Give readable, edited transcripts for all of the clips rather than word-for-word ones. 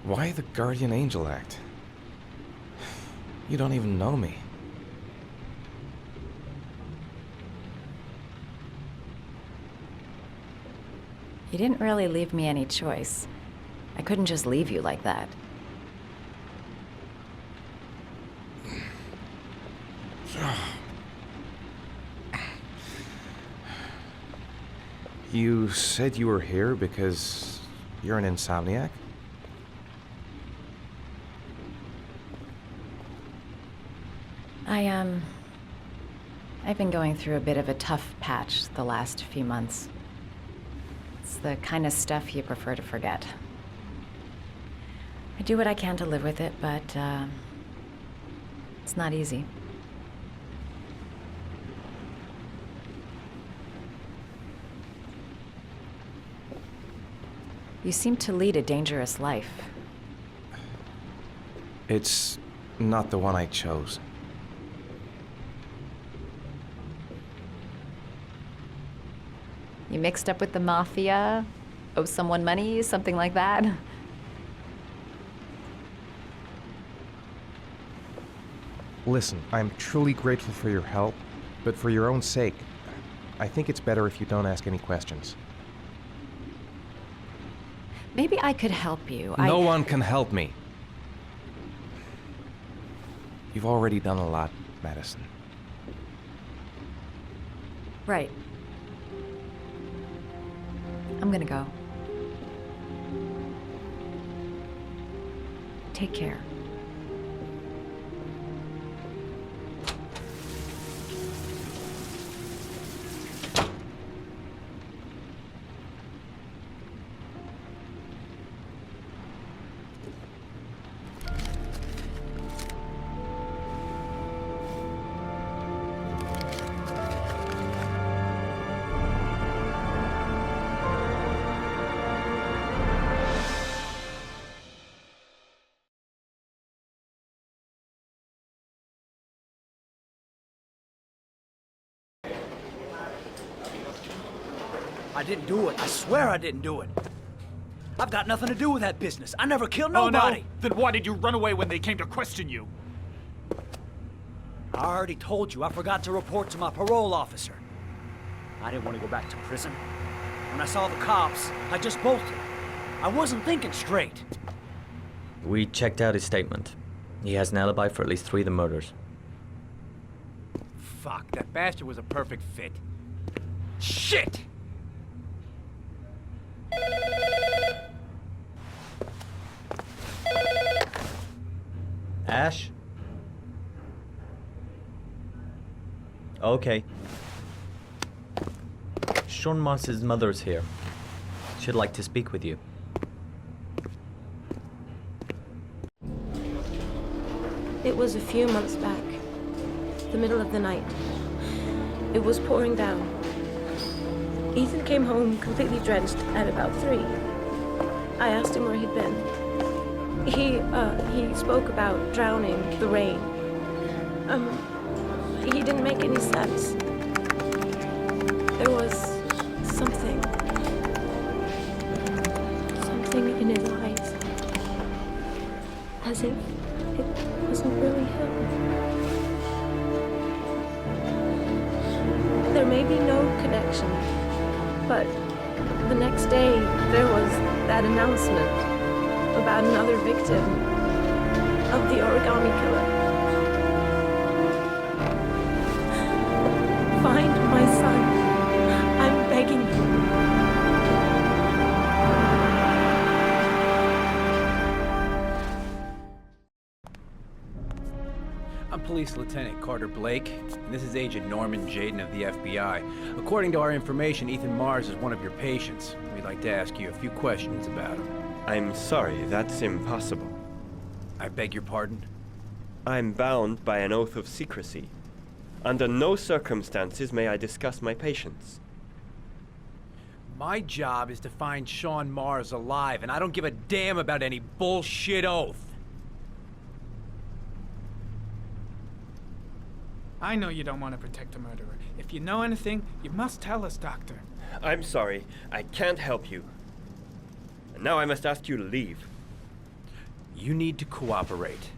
Why the Guardian Angel act? You don't even know me. You didn't really leave me any choice. I couldn't just leave you like that. You said you were here because you're an insomniac? I've been going through a bit of a tough patch the last few months. It's the kind of stuff you prefer to forget. I do what I can to live with it, but, it's not easy. You seem to lead a dangerous life. It's not the one I chose. You mixed up with the mafia? Owe someone money? Something like that? Listen, I'm truly grateful for your help, but for your own sake, I think it's better if you don't ask any questions. Maybe I could help you. No one can help me. You've already done a lot, Madison. Right. I'm gonna go. Take care. I didn't do it. I swear I didn't do it. I've got nothing to do with that business. I never killed nobody. Oh, no? Then why did you run away when they came to question you? I already told you I forgot to report to my parole officer. I didn't want to go back to prison. When I saw the cops, I just bolted. I wasn't thinking straight. We checked out his statement. He has an alibi for at least 3 of the murders. Fuck, that bastard was a perfect fit. Shit! Ash? Okay. Sean Moss's mother's here. She'd like to speak with you. It was a few months back, the middle of the night. It was pouring down. Ethan came home completely drenched at about 3. I asked him where he'd been. He spoke about drowning, the rain. He didn't make any sense. There was something in his eyes. As if it wasn't really him. There may be no connection, but the next day there was that announcement about another victim of the origami killer. Find my son. I'm begging you. I'm Police Lieutenant Carter Blake, and this is Agent Norman Jaden of the FBI. According to our information, Ethan Mars is one of your patients. We'd like to ask you a few questions about him. I'm sorry, that's impossible. I beg your pardon? I'm bound by an oath of secrecy. Under no circumstances may I discuss my patients. My job is to find Sean Mars alive, and I don't give a damn about any bullshit oath. I know you don't want to protect a murderer. If you know anything, you must tell us, Doctor. I'm sorry, I can't help you. And now I must ask you to leave. You need to cooperate.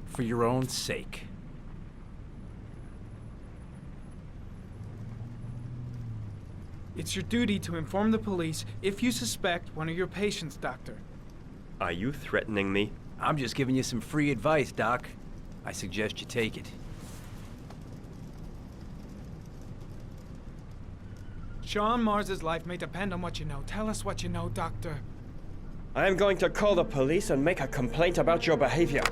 For your own sake. It's your duty to inform the police if you suspect one of your patients, Doctor. Are you threatening me? I'm just giving you some free advice, Doc. I suggest you take it. Sean Mars's life may depend on what you know. Tell us what you know, Doctor. I am going to call the police and make a complaint about your behavior.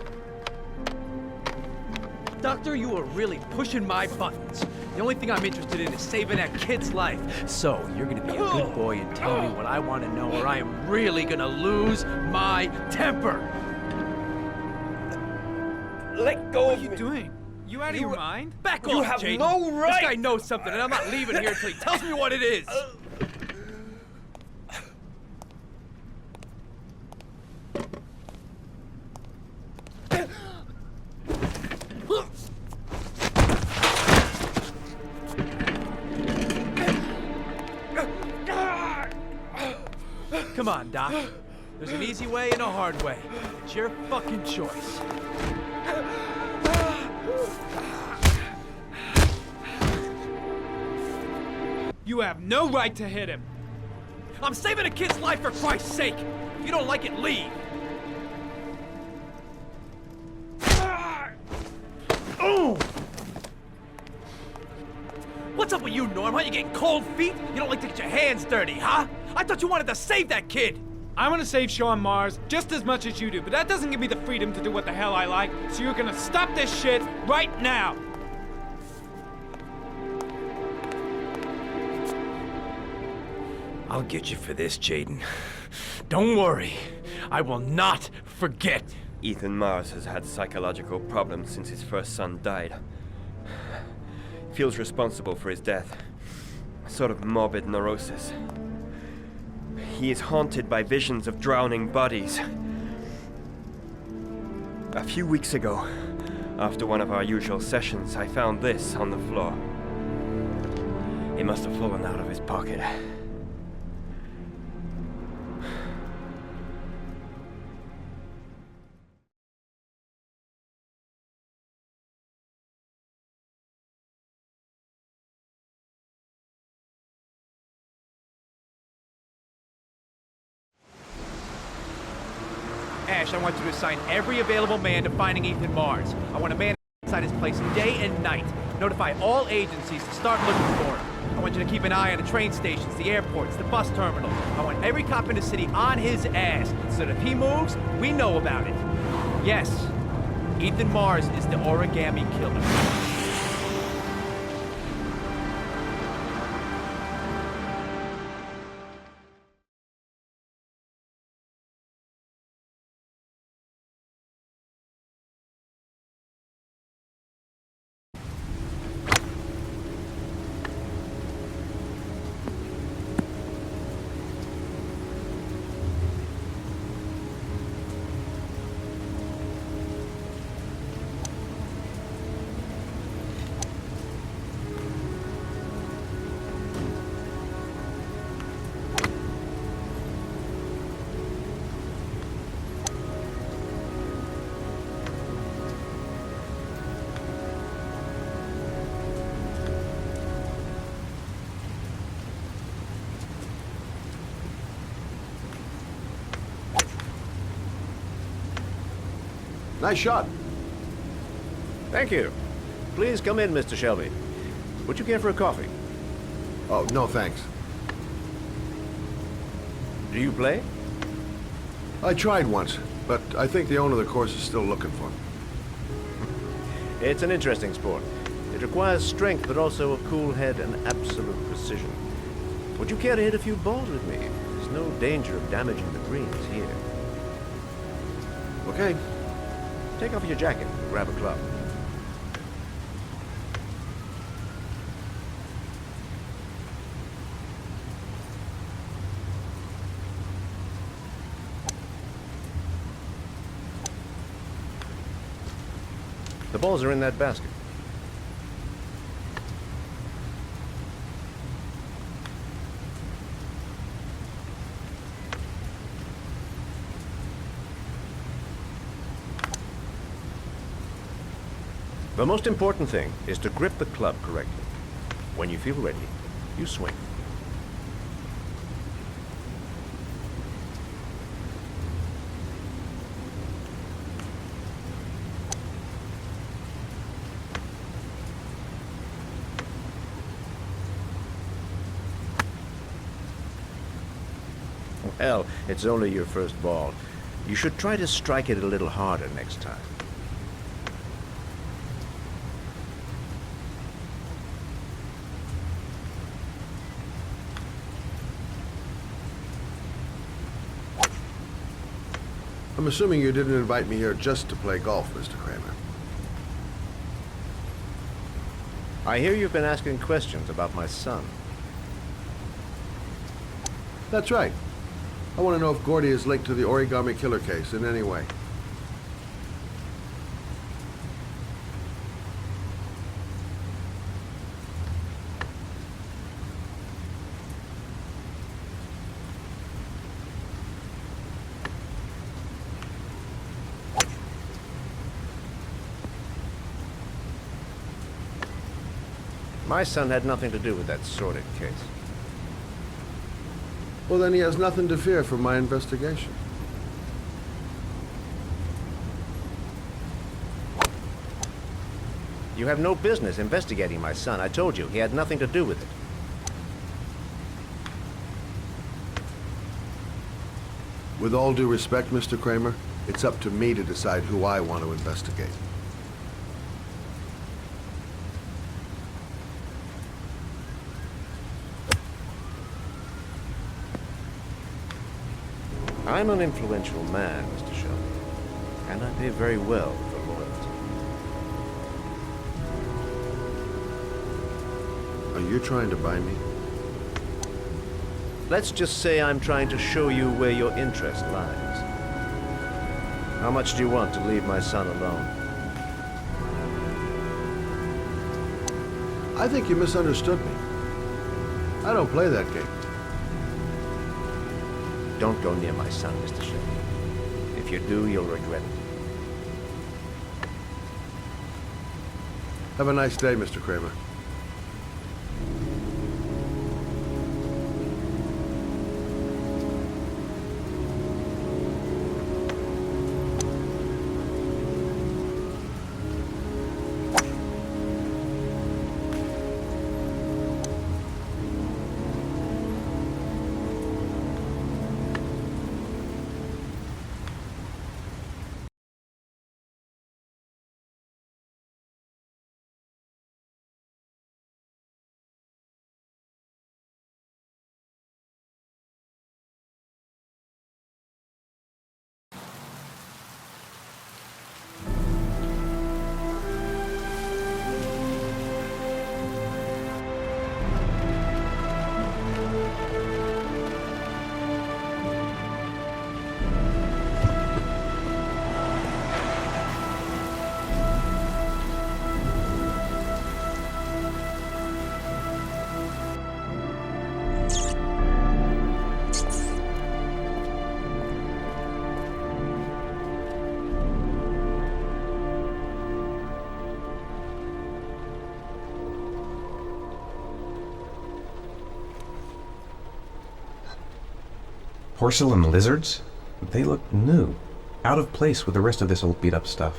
Doctor, you are really pushing my buttons. The only thing I'm interested in is saving that kid's life. So, you're gonna be a good boy and tell me what I want to know, or I am really gonna lose my temper. Let go What of are you me. doing? You out of your mind? Back You off, have Jaden. no right. This guy knows something, and I'm not leaving here until he tells me what it is. Come on, Doc. There's an easy way and a hard way. It's your fucking choice. You have no right to hit him. I'm saving a kid's life for Christ's sake. If you don't like it, leave. Oh! What's up with you, Norm? Huh? You getting cold feet? You don't like to get your hands dirty, huh? I thought you wanted to save that kid. I want to save Sean Mars just as much as you do, but that doesn't give me the freedom to do what the hell I like, so you're gonna stop this shit right now! I'll get you for this, Jaden. Don't worry. I will not forget. Ethan Mars has had psychological problems since his first son died. Feels responsible for his death. A sort of morbid neurosis. He is haunted by visions of drowning bodies. A few weeks ago, after one of our usual sessions, I found this on the floor. It must have fallen out of his pocket. Ash, I want you to assign every available man to finding Ethan Mars. I want a man inside his place day and night. Notify all agencies to start looking for him. I want you to keep an eye on the train stations, the airports, the bus terminal. I want every cop in the city on his ass, so that if he moves, we know about it. Yes, Ethan Mars is the origami killer. Nice shot. Thank you. Please come in, Mr. Shelby. Would you care for a coffee? Oh, no thanks. Do you play? I tried once, but I think the owner of the course is still looking for me. It's an interesting sport. It requires strength, but also a cool head and absolute precision. Would you care to hit a few balls with me? There's no danger of damaging the greens here. Okay. Take off your jacket and grab a club. The balls are in that basket. The most important thing is to grip the club correctly. When you feel ready, you swing. Well, it's only your first ball. You should try to strike it a little harder next time. I'm assuming you didn't invite me here just to play golf, Mr. Kramer. I hear you've been asking questions about my son. That's right. I want to know if Gordy is linked to the Origami Killer case in any way. My son had nothing to do with that sordid case. Well, then he has nothing to fear from my investigation. You have no business investigating my son. I told you, he had nothing to do with it. With all due respect, Mr. Kramer, it's up to me to decide who I want to investigate. I'm an influential man, Mr. Shelby, and I pay very well for loyalty. Are you trying to buy me? Let's just say I'm trying to show you where your interest lies. How much do you want to leave my son alone? I think you misunderstood me. I don't play that game. Don't go near my son, Mr. Shelby. If you do, you'll regret it. Have a nice day, Mr. Kramer. Porcelain lizards? They look new. Out of place with the rest of this old beat-up stuff.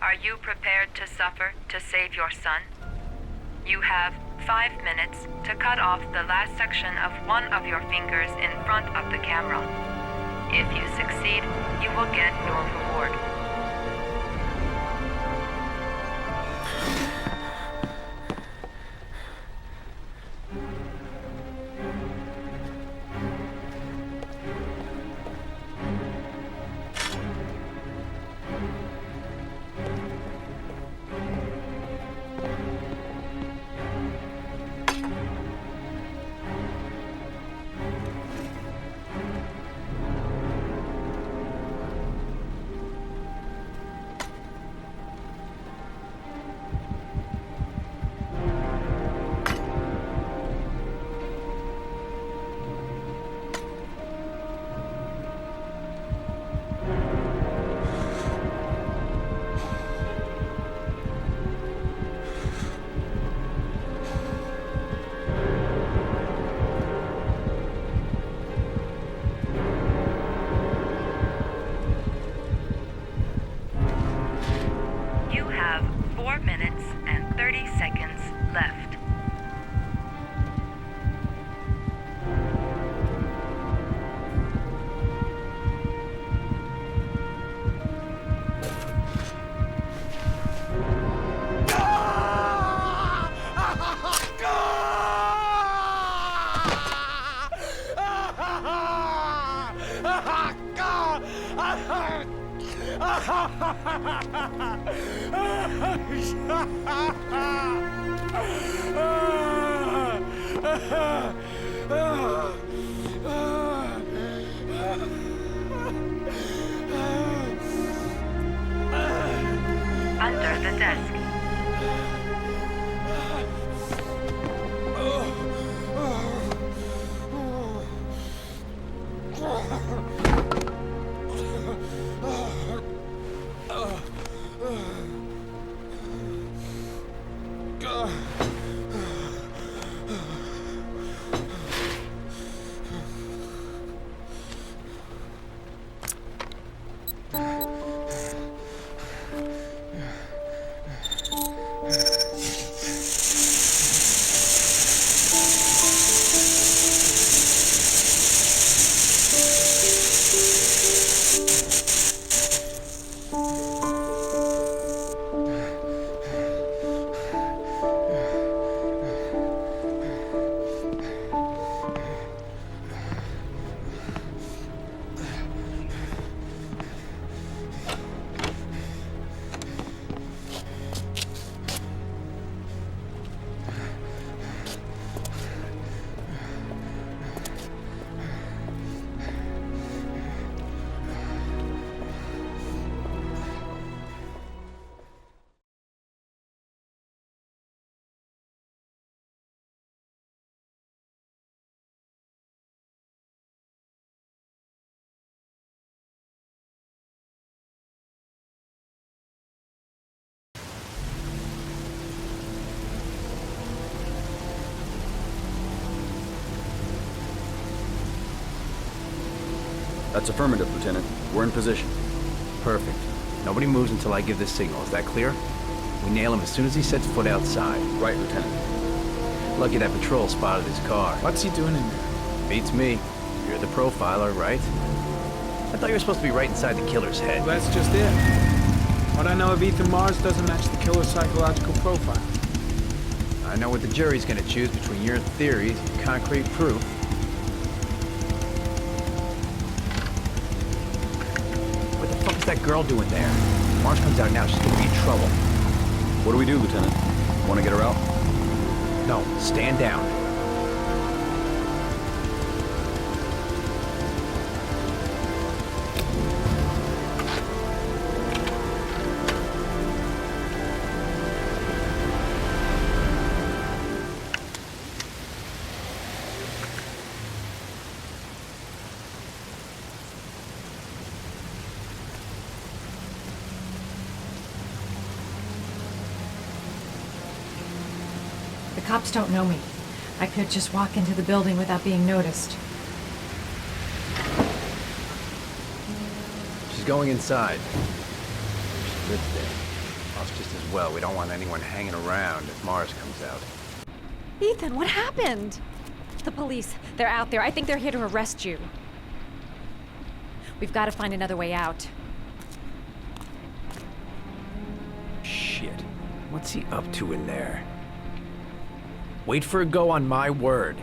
Are you prepared to suffer to save your son? You have 5 minutes to cut off the last section of one of your fingers in front of the camera. If you succeed, you will get your reward. You have 4 minutes and 30 seconds left. Under the desk. That's affirmative, Lieutenant. We're in position. Perfect. Nobody moves until I give the signal. Is that clear? We nail him as soon as he sets foot outside. Right, Lieutenant. Lucky that patrol spotted his car. What's he doing in there? Beats me. You're the profiler, right? I thought you were supposed to be right inside the killer's head. Well, that's just it. What I know of Ethan Mars doesn't match the killer's psychological profile. I know what the jury's gonna choose between your theories and concrete proof. What the fuck is that girl doing there? Mars comes out now, she's gonna be in trouble. What do we do, Lieutenant? Want to get her out? No, stand down. The cops don't know me. I could just walk into the building without being noticed. She's going inside. She lives there. Well, it's just as well. We don't want anyone hanging around if Mars comes out. Ethan, what happened? The police. They're out there. I think they're here to arrest you. We've got to find another way out. Shit. What's he up to in there? Wait for a go on my word.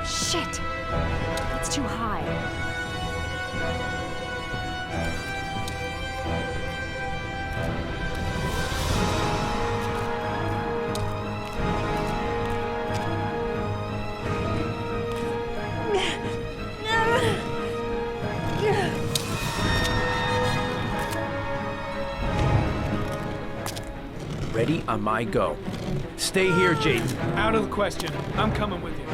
Shit! It's too high. Ready on my go. Stay here, Jaden. Out of the question. I'm coming with you.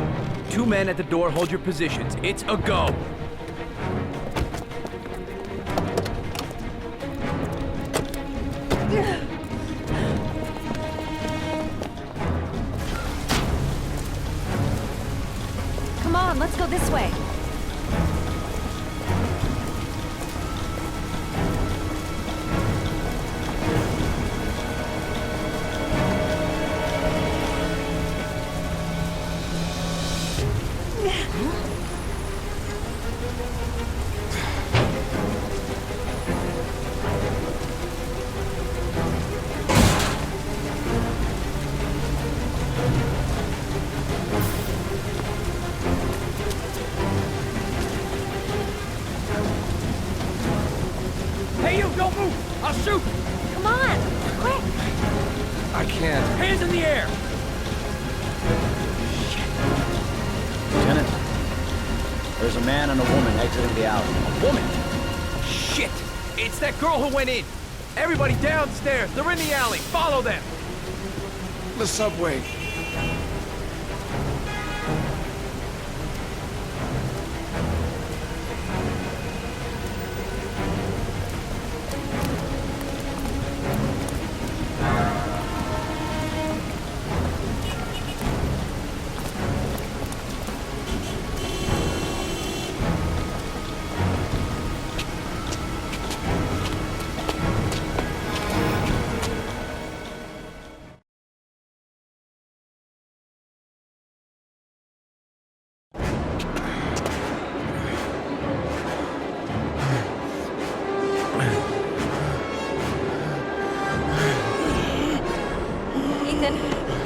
2 men at the door, hold your positions. It's a go. Come on, let's go this way. Hey, you, don't move! I'll shoot! Come on, quick! I can't. Hands in the air! Lieutenant, there's a man and a woman exiting the alley. A woman? Shit! It's that girl who went in. Everybody downstairs. They're in the alley. Follow them. The subway.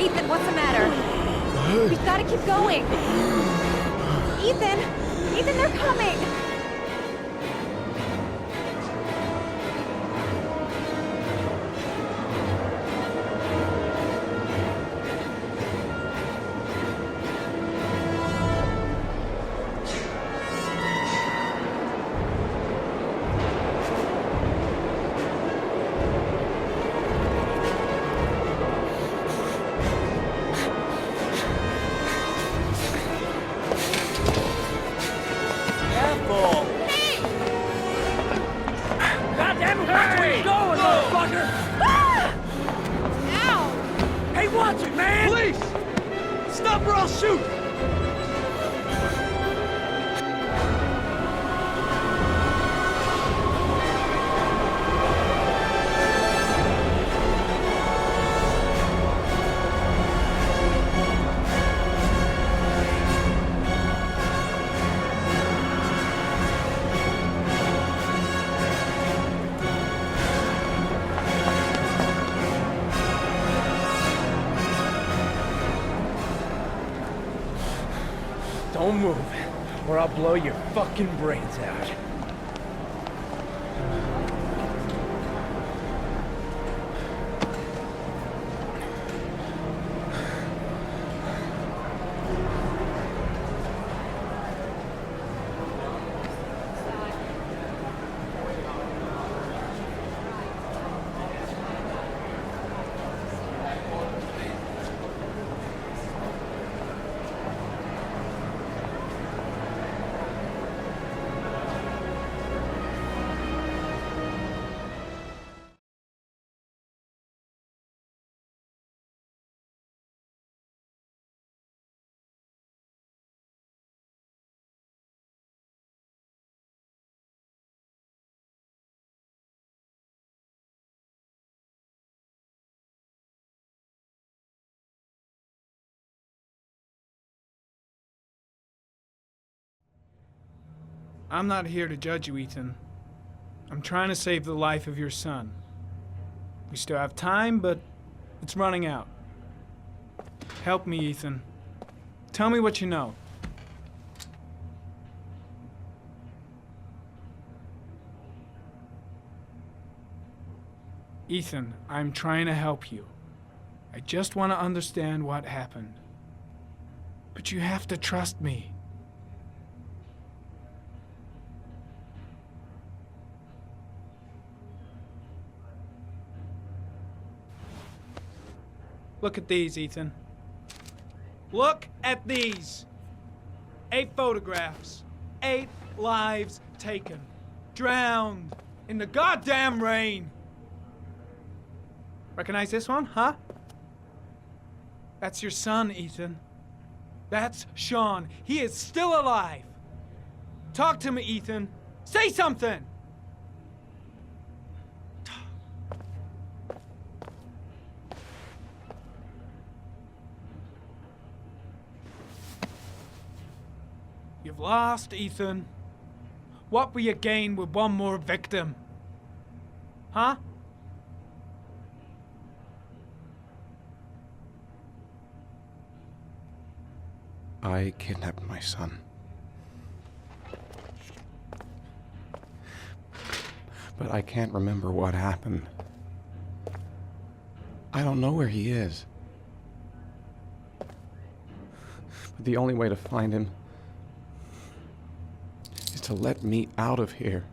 Ethan, what's the matter? We've got to keep going. Ethan, they're coming. Watch it, man! Police! Stop or I'll shoot! Don't move, or I'll blow your fucking brains out. I'm not here to judge you, Ethan. I'm trying to save the life of your son. We still have time, but it's running out. Help me, Ethan. Tell me what you know. Ethan, I'm trying to help you. I just want to understand what happened. But you have to trust me. Look at these, Ethan. Look at these. 8 photographs. 8 lives taken. Drowned in the goddamn rain. Recognize this one, huh? That's your son, Ethan. That's Sean. He is still alive. Talk to me, Ethan. Say something! You've lost, Ethan. What will you gain with one more victim? Huh? I kidnapped my son. But I can't remember what happened. I don't know where he is. But the only way to find him is to let me out of here.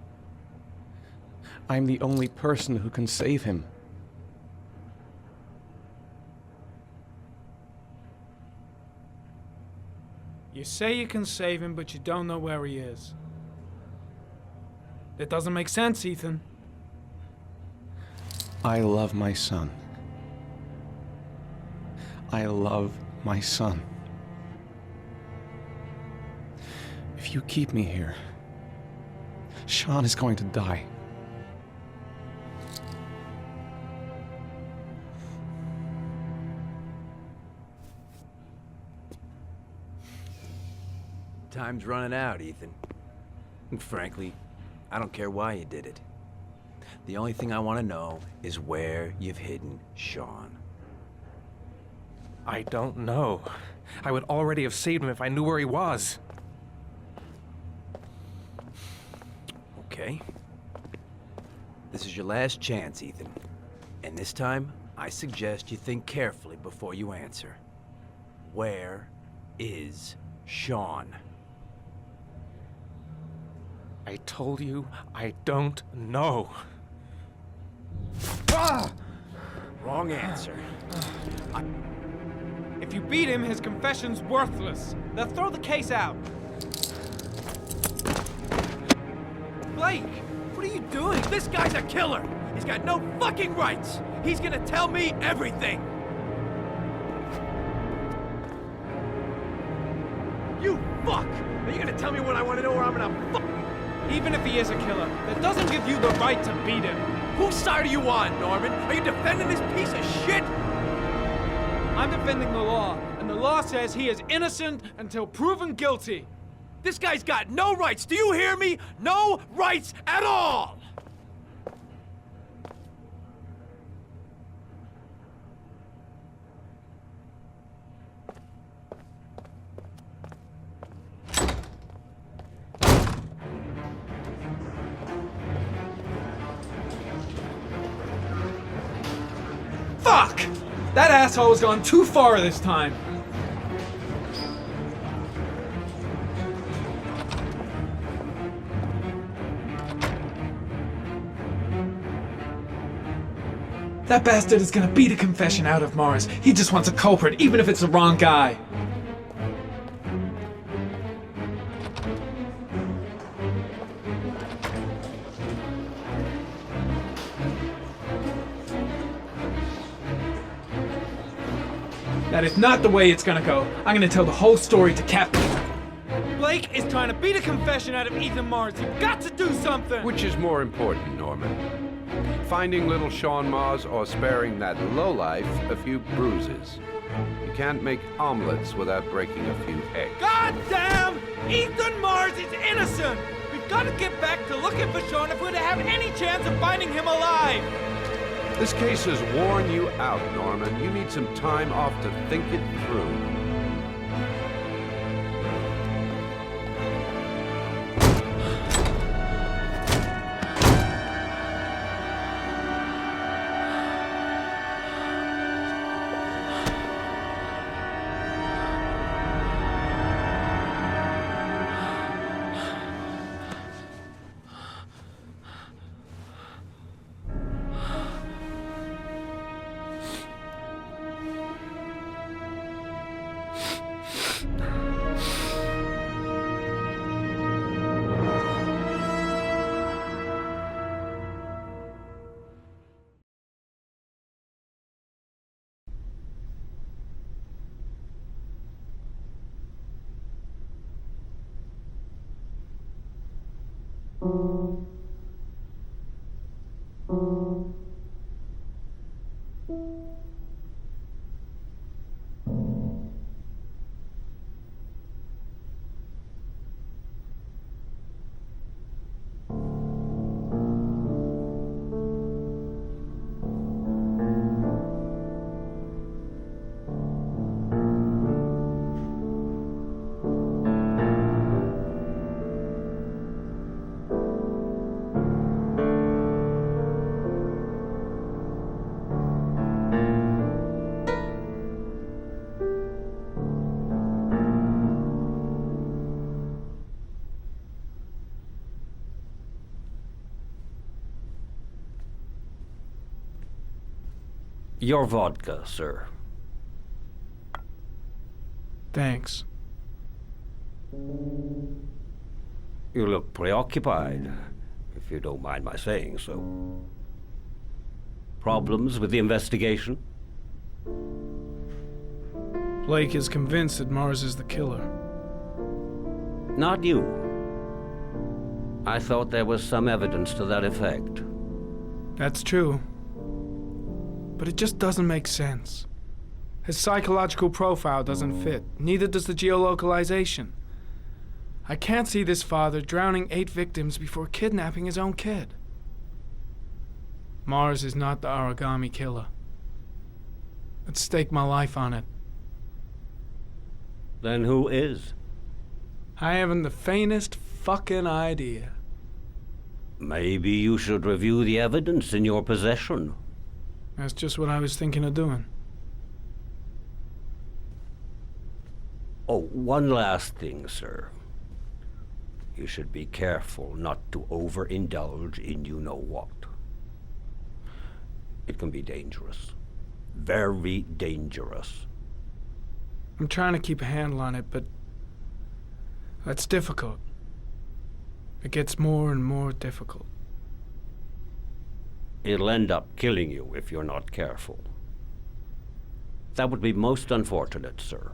I'm the only person who can save him. You say you can save him, but you don't know where he is. That doesn't make sense, Ethan. I love my son. I love my son. If you keep me here, Sean is going to die. Time's running out, Ethan. And frankly, I don't care why you did it. The only thing I want to know is where you've hidden Sean. I don't know. I would already have saved him if I knew where he was. Okay. This is your last chance, Ethan. And this time, I suggest you think carefully before you answer. Where is Sean? I told you I don't know. Wrong answer. If you beat him, his confession's worthless. They'll throw the case out. Blake, what are you doing? This guy's a killer. He's got no fucking rights. He's gonna tell me everything. You fuck! Are you gonna tell me what I want to know, or I'm gonna fuck? Even if he is a killer, that doesn't give you the right to beat him. Whose side are you on, Norman? Are you defending this piece of shit? I'm defending the law, and the law says he is innocent until proven guilty. This guy's got no rights. Do you hear me? No rights at all! Fuck! That asshole's gone too far this time. That bastard is gonna beat a confession out of Mars. He just wants a culprit, even if it's the wrong guy. That is not the way it's gonna go. I'm gonna tell the whole story to Captain. Blake is trying to beat a confession out of Ethan Mars. You've got to do something! Which is more important, Norman? Finding little Sean Mars or sparing that lowlife a few bruises? You can't make omelets without breaking a few eggs. God damn! Ethan Mars is innocent! We've got to get back to looking for Sean if we're to have any chance of finding him alive! This case has worn you out, Norman. You need some time off to think it through. Your vodka, sir. Thanks. You look preoccupied, if you don't mind my saying so. Problems with the investigation? Blake is convinced that Mars is the killer. Not you. I thought there was some evidence to that effect. That's true. But it just doesn't make sense. His psychological profile doesn't fit. Neither does the geolocalization. I can't see this father drowning 8 victims before kidnapping his own kid. Mars is not the origami killer. I'd stake my life on it. Then who is? I haven't the faintest fucking idea. Maybe you should review the evidence in your possession. That's just what I was thinking of doing. Oh, one last thing, sir. You should be careful not to overindulge in you-know-what. It can be dangerous. Very dangerous. I'm trying to keep a handle on it, but that's difficult. It gets more and more difficult. It'll end up killing you if you're not careful. That would be most unfortunate, sir.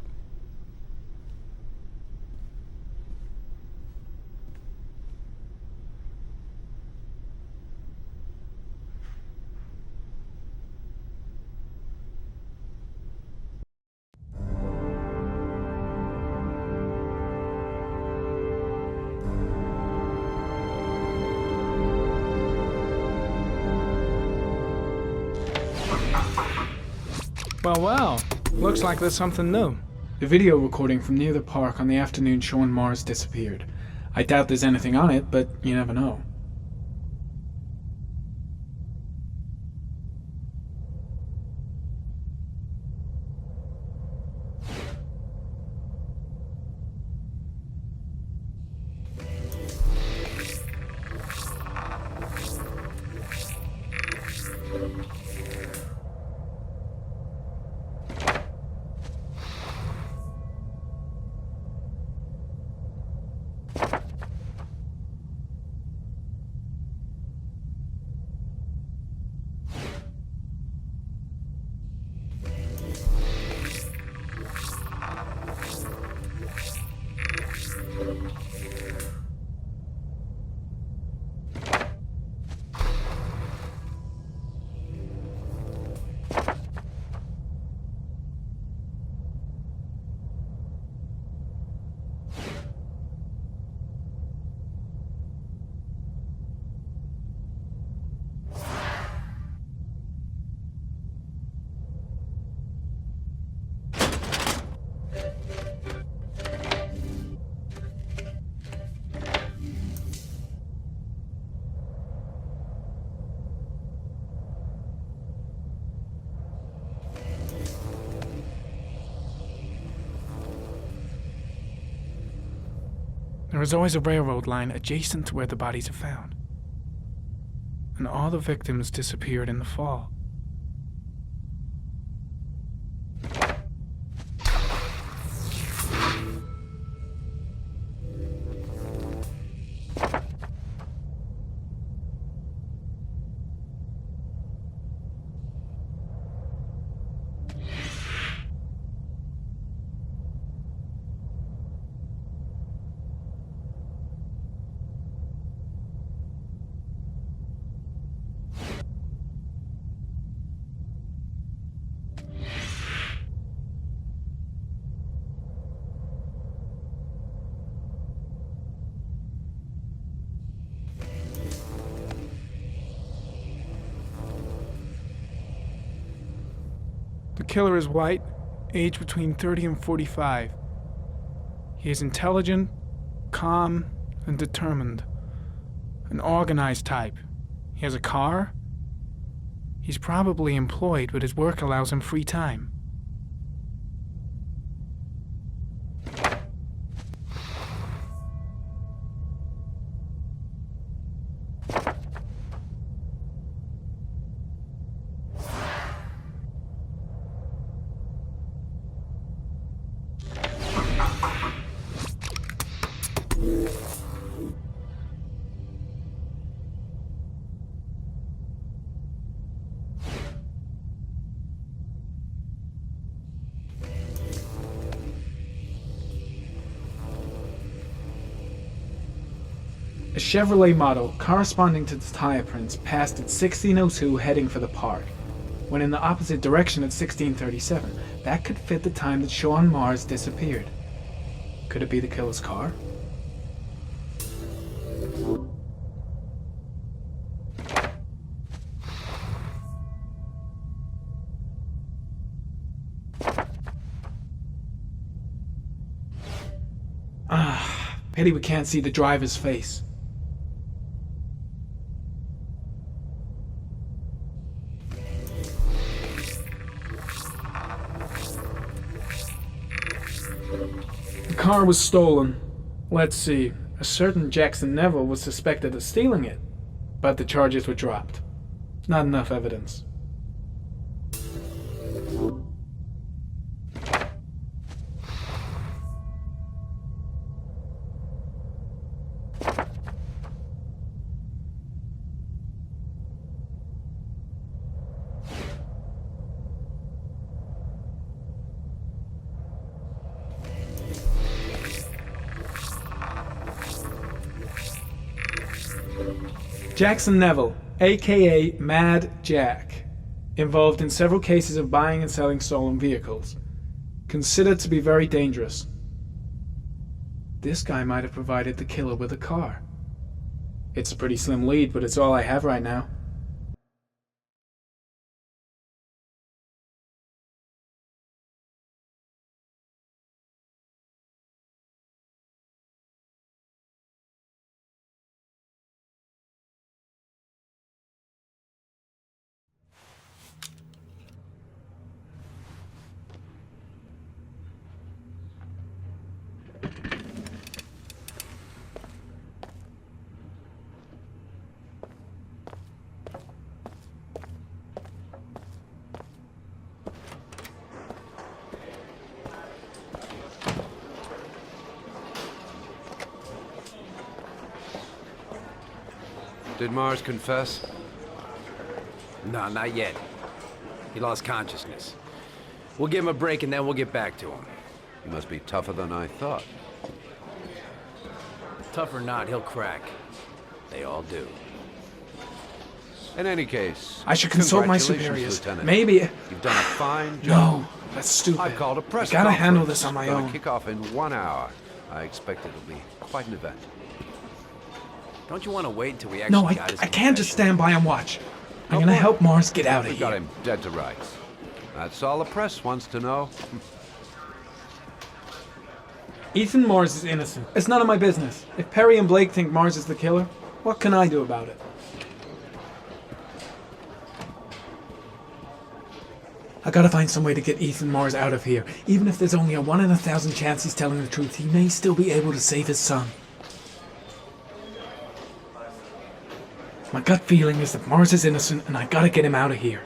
Well, looks like there's something new. The video recording from near the park on the afternoon Sean Mars disappeared. I doubt there's anything on it, but you never know. There is always a railroad line adjacent to where the bodies are found. And all the victims disappeared in the fall. The killer is white, aged between 30 and 45. He is intelligent, calm, and determined. An organized type. He has a car. He's probably employed, but his work allows him free time. A Chevrolet model corresponding to the tire prints passed at 1602 heading for the park, when in the opposite direction at 1637. That could fit the time that Sean Mars disappeared. Could it be the killer's car? Pity we can't see the driver's face. The car was stolen. Let's see. A certain Jackson Neville was suspected of stealing it, but the charges were dropped. Not enough evidence. Jackson Neville, aka Mad Jack, involved in several cases of buying and selling stolen vehicles. Considered to be very dangerous. This guy might have provided the killer with a car. It's a pretty slim lead, but it's all I have right now. Did Mars confess? No, not yet. He lost consciousness. We'll give him a break and then we'll get back to him. He must be tougher than I thought. Tough or not, he'll crack. They all do. In any case, I should consult my congratulations, superiors. Lieutenant. Maybe. You've done a fine job. No, that's stupid. I've called a press I gotta handle conference. this on my Gonna own. kick off in 1 hour. I expect it'll be quite an event. Don't you want to wait until we actually No, got his I can't just stand by and watch. I'm Oh, gonna boy. help Mars get out of We here. got him dead to rights. That's all the press wants to know. Ethan Mars is innocent. It's none of my business. If Perry and Blake think Mars is the killer, what can I do about it? I gotta find some way to get Ethan Mars out of here. Even if there's only a 1 in 1,000 chance he's telling the truth, he may still be able to save his son. My gut feeling is that Mars is innocent and I gotta get him out of here.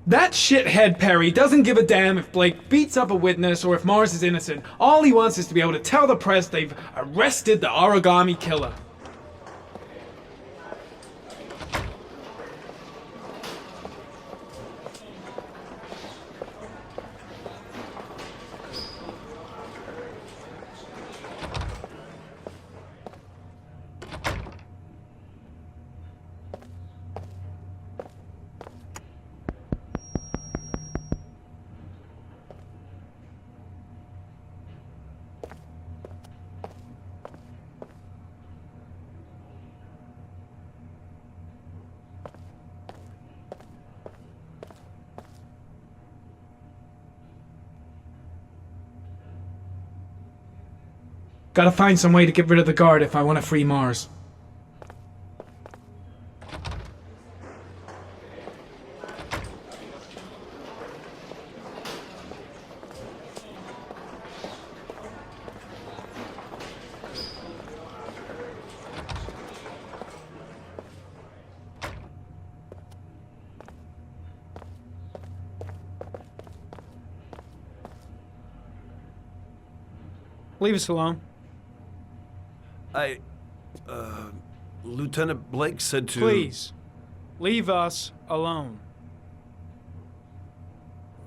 That shithead Perry doesn't give a damn if Blake beats up a witness or if Mars is innocent. All he wants is to be able to tell the press they've arrested the origami killer. Gotta find some way to get rid of the guard if I want to free Mars. Leave us alone. Lieutenant Blake said to... Please, leave us alone.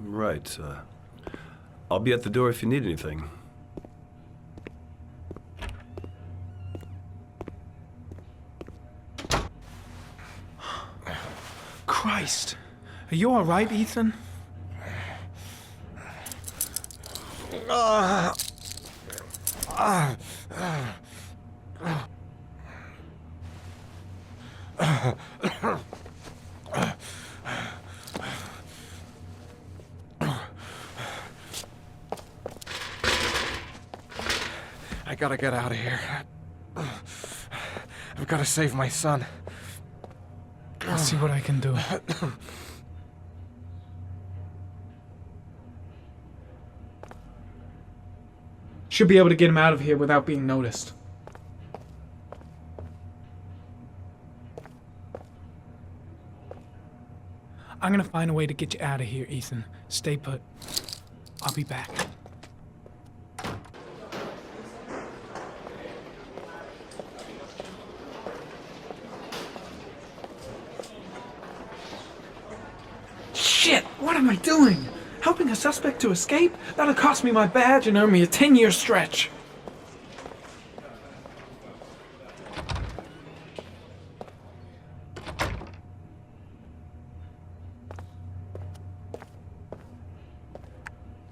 Right, I'll be at the door if you need anything. Christ. Are you all right, Ethan? I gotta get out of here. I've gotta save my son. I'll see what I can do. Should be able to get him out of here without being noticed. I'm gonna find a way to get you out of here, Ethan. Stay put. I'll be back. Shit! What am I doing? Helping a suspect to escape? That'll cost me my badge and earn me a 10-year stretch.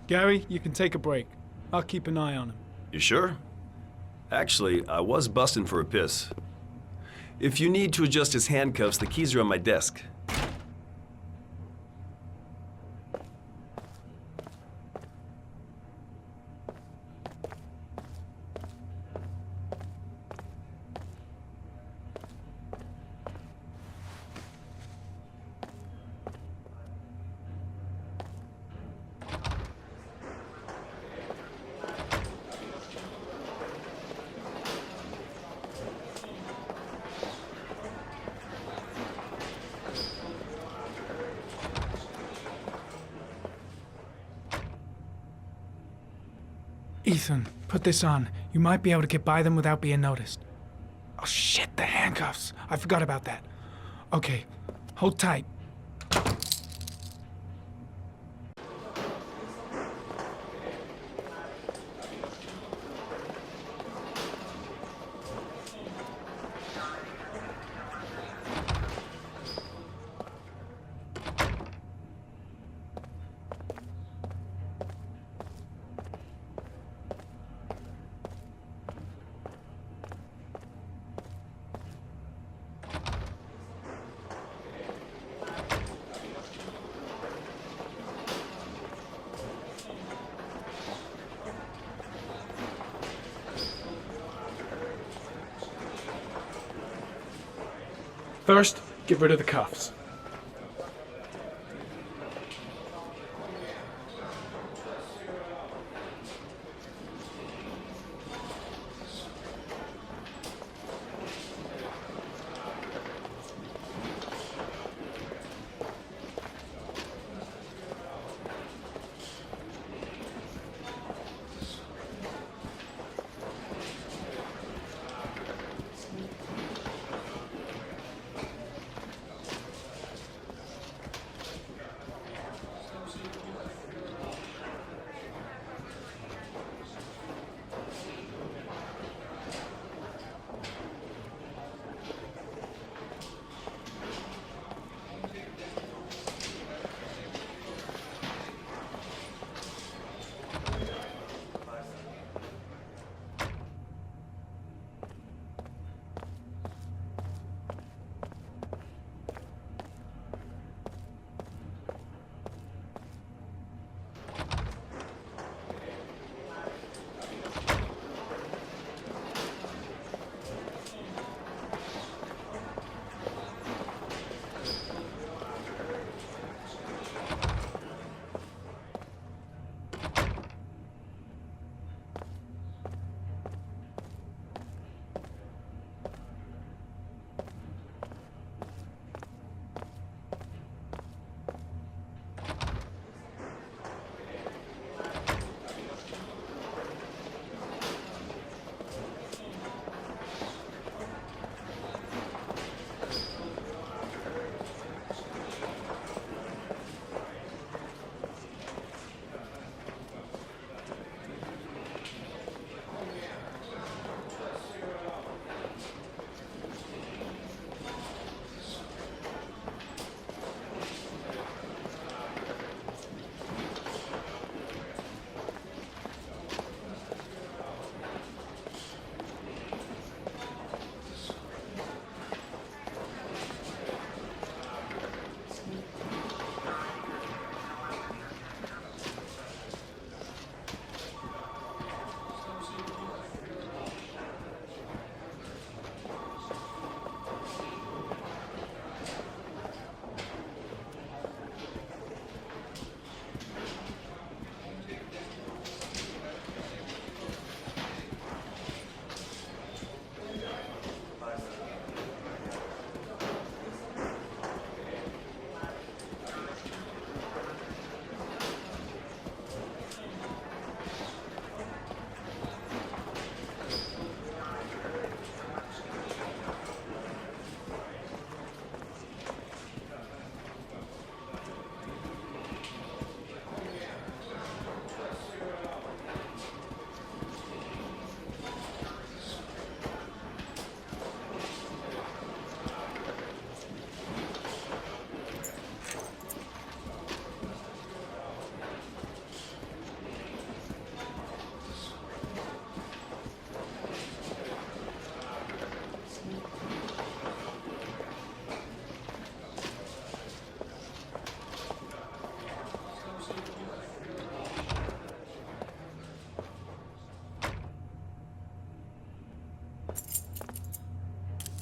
Gary, you can take a break. I'll keep an eye on him. You sure? Actually, I was busting for a piss. If you need to adjust his handcuffs, the keys are on my desk. Ethan, put this on. You might be able to get by them without being noticed. Oh shit, the handcuffs. I forgot about that. Okay, hold tight. First, get rid of the cuffs.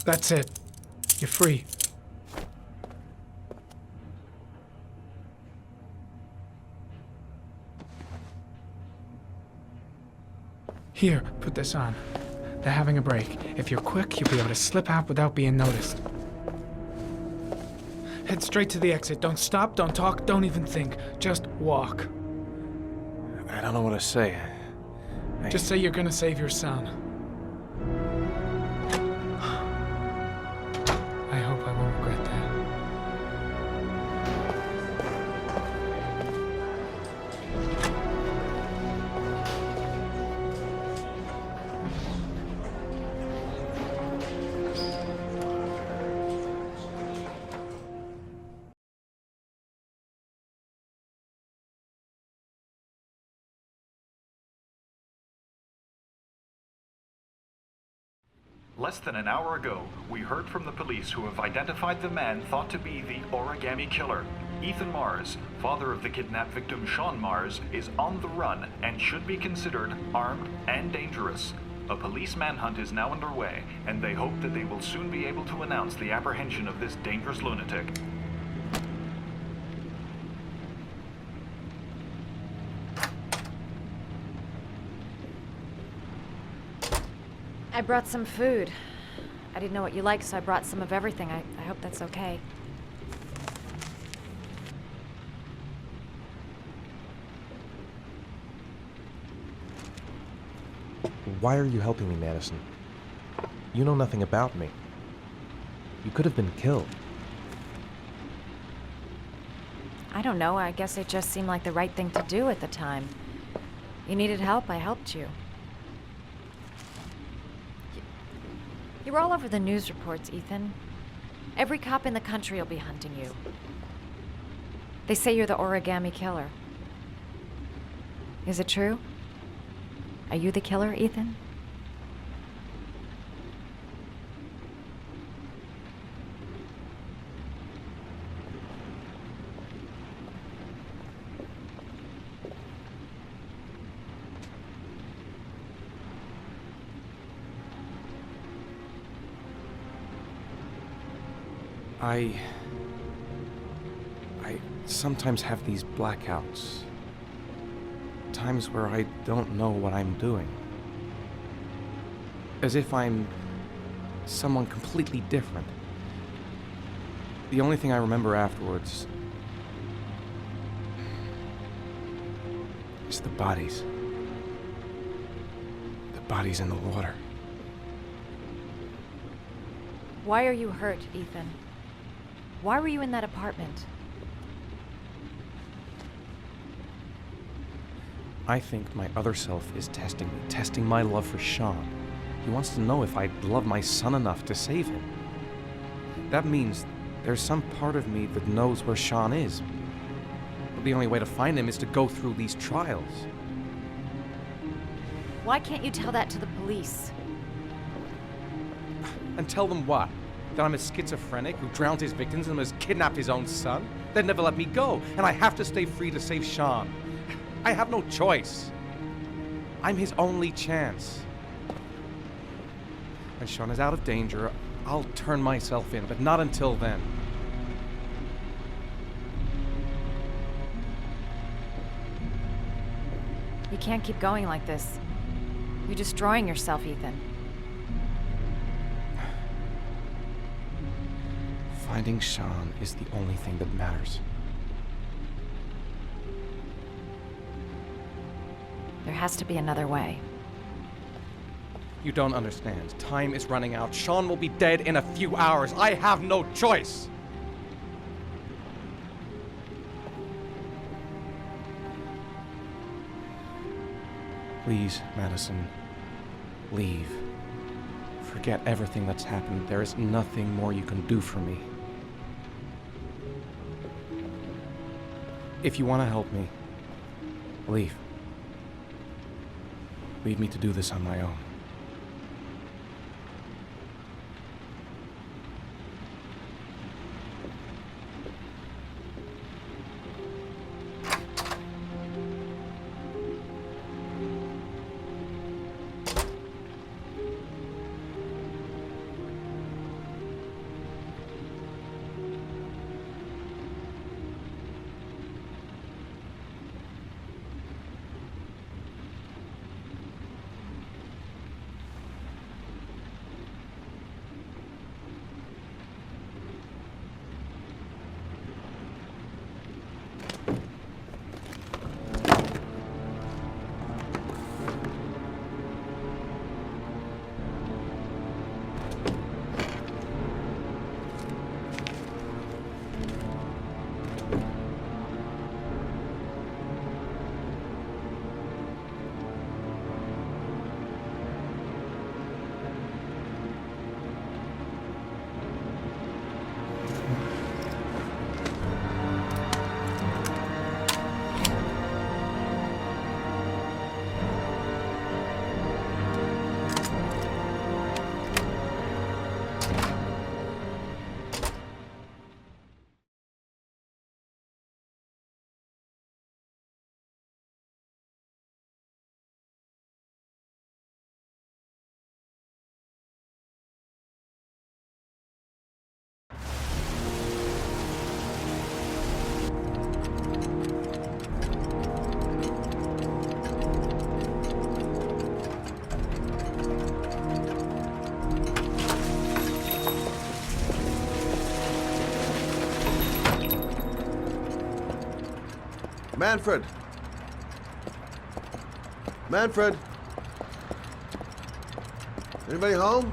That's it. You're free. Here, put this on. They're having a break. If you're quick, you'll be able to slip out without being noticed. Head straight to the exit. Don't stop, don't talk, don't even think. Just walk. I don't know what to say. Just say you're gonna save your son. I hope I won't regret that. Less than an hour ago, we heard from the police who have identified the man thought to be the Origami Killer. Ethan Mars, father of the kidnapped victim Sean Mars, is on the run and should be considered armed and dangerous. A police manhunt is now underway, and they hope that they will soon be able to announce the apprehension of this dangerous lunatic. I brought some food. I didn't know what you liked, so I brought some of everything. I hope that's okay. Why are you helping me, Madison? You know nothing about me. You could have been killed. I don't know. I guess it just seemed like the right thing to do at the time. You needed help, I helped you. You're all over the news reports, Ethan. Every cop in the country will be hunting you. They say you're the Origami Killer. Is it true? Are you the killer, Ethan? I sometimes have these blackouts. Times where I don't know what I'm doing. As if I'm someone completely different. The only thing I remember afterwards is the bodies. The bodies in the water. Why are you hurt, Ethan? Why were you in that apartment? I think my other self is testing me, testing my love for Sean. He wants to know if I love my son enough to save him. That means there's some part of me that knows where Sean is. But the only way to find him is to go through these trials. Why can't you tell that to the police? And tell them what? That I'm a schizophrenic who drowned his victims and has kidnapped his own son? They'd never let me go, and I have to stay free to save Sean. I have no choice. I'm his only chance. When Sean is out of danger, I'll turn myself in, but not until then. You can't keep going like this. You're destroying yourself, Ethan. Finding Sean is the only thing that matters. There has to be another way. You don't understand. Time is running out. Sean will be dead in a few hours. I have no choice. Please, Madison, leave. Forget everything that's happened. There is nothing more you can do for me. If you want to help me, leave. Leave me to do this on my own. Manfred! Manfred! Anybody home?